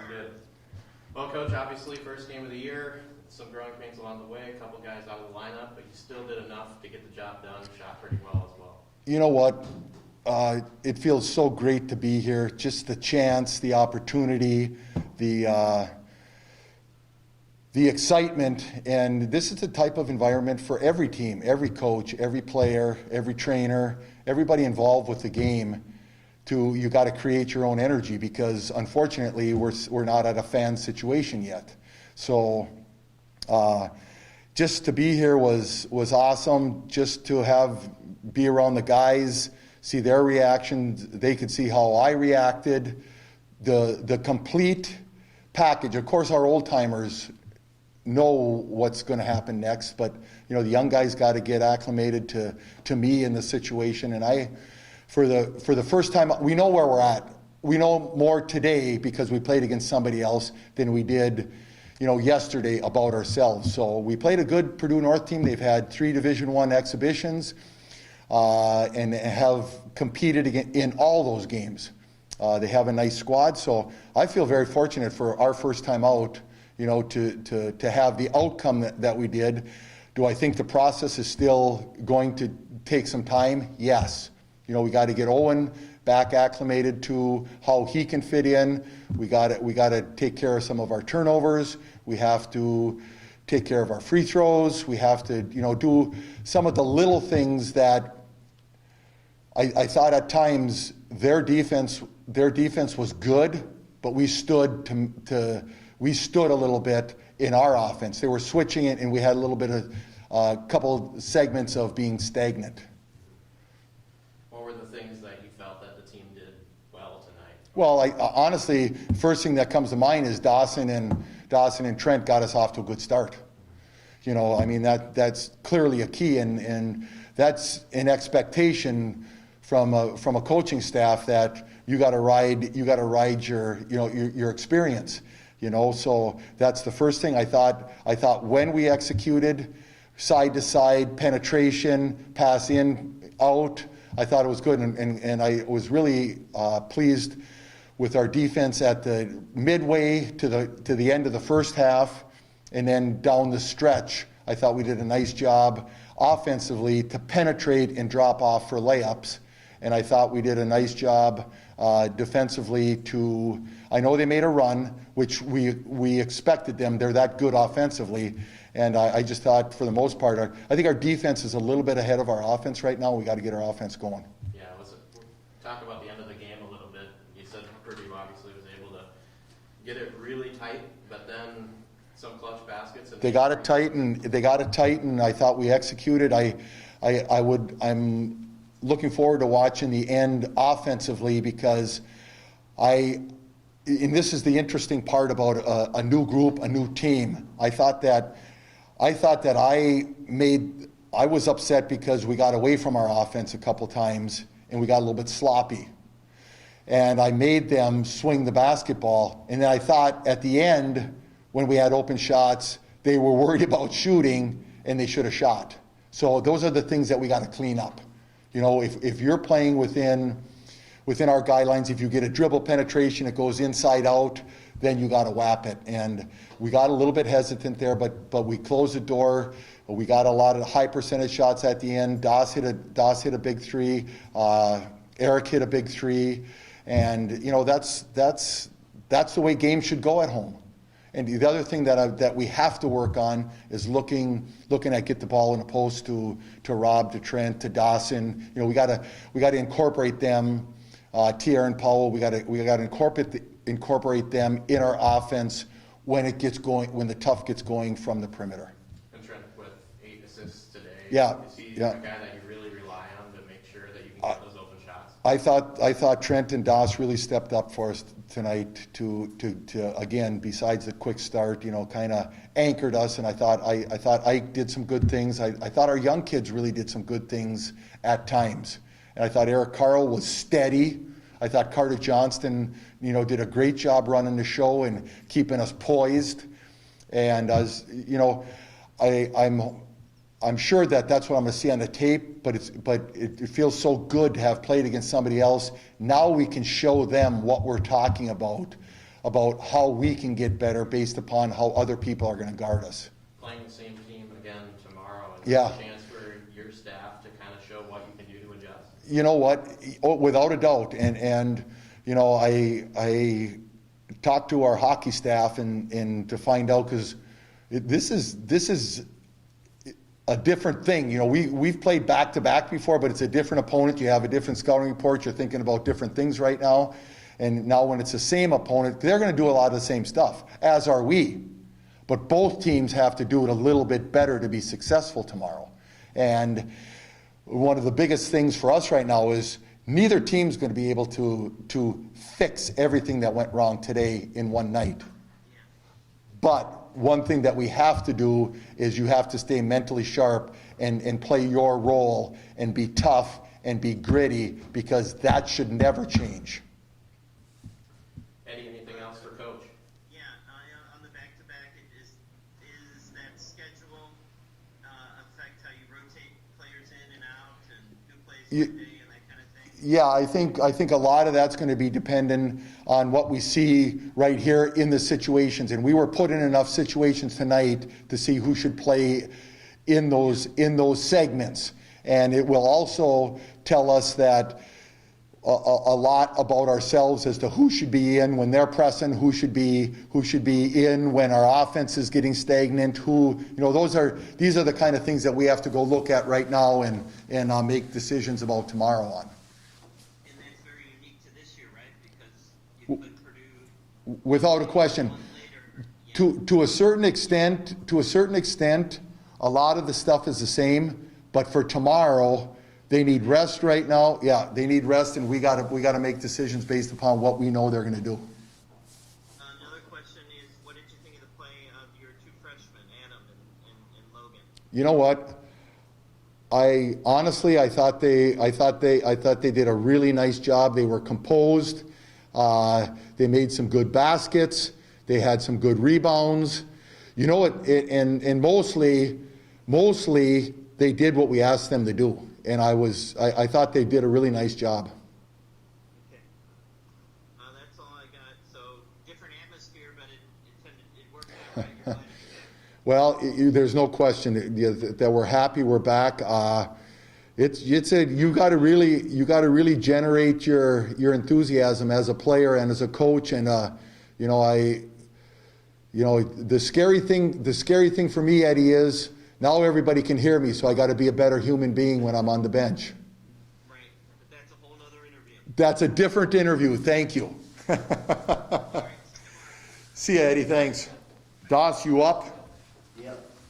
good. Well, Coach, obviously first game of the year, some growing pains along the way, a couple guys out of the lineup, but you still did enough to get the job done, shot pretty well as well. You know what? It feels so great to be here. Just the chance, the opportunity, the excitement, and this is the type of environment for every team, every coach, every player, every trainer, everybody involved with the game. You got to create your own energy because unfortunately we're not at a fan situation yet. So just to be here was awesome. Just to be around the guys, see their reactions. They could see how I reacted. The complete package. Of course, our old timers know what's going to happen next, but the young guys got to get acclimated to me in the situation, and for the first time, we know where we're at. We know more today because we played against somebody else than we did, yesterday about ourselves. So we played a good Purdue North team. They've had 3 Division I exhibitions and have competed in all those games. They have a nice squad, so I feel very fortunate for our first time out, to have the outcome that we did. Do I think the process is still going to take some time? Yes. We got to get Owen back acclimated to how he can fit in. We got to take care of some of our turnovers. We have to take care of our free throws. We have to, do some of the little things that I thought at times their defense was good, but we stood a little bit in our offense. They were switching it, and we had a little bit of a couple segments of being stagnant. What were the things that you felt that the team did well tonight? Well, honestly, first thing that comes to mind is Dawson and Trent got us off to a good start. That's clearly a key, and that's an expectation from a coaching staff that you got to ride your experience. So that's the first thing I thought when we executed side to side penetration, pass in, out, I thought it was good, and I was really pleased with our defense at the midway to the end of the first half, and then down the stretch. I thought we did a nice job offensively to penetrate and drop off for layups, and I thought we did a nice job defensively I know they made a run, which we expected them. They're that good offensively, and I just thought for the most part, I think our defense is a little bit ahead of our offense right now. We got to get our offense going. Yeah, talk about the end of the game a little bit. You said Purdue obviously was able to get it really tight, but then some clutch baskets. They got it tight, and I thought we executed. I'm looking forward to watching the end offensively because and this is the interesting part about a new group, a new team. I thought that I was upset because we got away from our offense a couple times and we got a little bit sloppy. And I made them swing the basketball. And then I thought at the end, when we had open shots, they were worried about shooting and they should have shot. So those are the things that we got to clean up. If you're playing within our guidelines, if you get a dribble penetration, it goes inside out, then you got to whap it. And we got a little bit hesitant there, but we closed the door. We got a lot of high percentage shots at the end. Doss hit a big 3. Eric hit a big 3, and that's the way games should go at home. And the other thing that we have to work on is looking at get the ball in the post to Rob, to Trent, to Dawson. We got to incorporate them. Tierra and Powell, we got to incorporate them in our offense when the tough gets going from the perimeter. And Trent with 8 assists today. Yeah, is he yeah. a guy that you really rely on to make sure that you can get those open shots? I thought Trent and Doss really stepped up for us tonight to again, besides the quick start, kind of anchored us, and I thought Ike did some good things. I thought our young kids really did some good things at times. And I thought Eric Carl was steady. I thought Carter Johnston, did a great job running the show and keeping us poised. And I'm sure that's what I'm going to see on the tape. But it feels so good to have played against somebody else. Now we can show them what we're talking about about how we can get better based upon how other people are going to guard us. Playing the same team again tomorrow, and Yeah. a chance for your staff to kind of show what you can do to adjust. You know what? Without a doubt, and you know, I talked to our hockey staff and to find out, because this is a different thing. You know, we've played back to back before, but it's a different opponent. You have a different scouting report. You're thinking about different things right now. And now when it's the same opponent, they're going to do a lot of the same stuff, as are we. But both teams have to do it a little bit better to be successful tomorrow. And one of the biggest things for us right now is neither team's going to be able to fix everything that went wrong today in one night. But one thing that we have to do is you have to stay mentally sharp and play your role and be tough and be gritty, because that should never change. Eddie, anything else for Coach? Yeah, on the back-to-back, is that schedule affect how you rotate players in and out, and who plays what day and that kind of thing? Yeah, I think a lot of that's going to be dependent on what we see right here in the situations. And we were put in enough situations tonight to see who should play in those segments. And it will also tell us that a lot about ourselves as to who should be in when they're pressing, who should be in when our offense is getting stagnant, these are the kind of things that we have to go look at right now and make decisions about tomorrow on. And that's very unique to this year, right? Because you put Purdue Without a question. To a certain extent, a lot of the stuff is the same, but for tomorrow, they need rest right now. Yeah, they need rest, and we got to make decisions based upon what we know they're going to do. Another question is, what did you think of the play of your two freshmen, Adam and Logan? You know what? I thought they did a really nice job. They were composed. They made some good baskets. They had some good rebounds. You know what? And mostly they did what we asked them to do. And I thought they did a really nice job. Okay. That's all I got. So, different atmosphere, but it worked out right. You're glad to be back. Well, there's no question that we're happy we're back. You got to really generate your enthusiasm as a player and as a coach. And the scary thing for me, Eddie, is now everybody can hear me, so I got to be a better human being when I'm on the bench. Right, but that's a whole other interview. That's a different interview. Thank you. All right. See you, Eddie. Thanks. Doss, you up? Yep.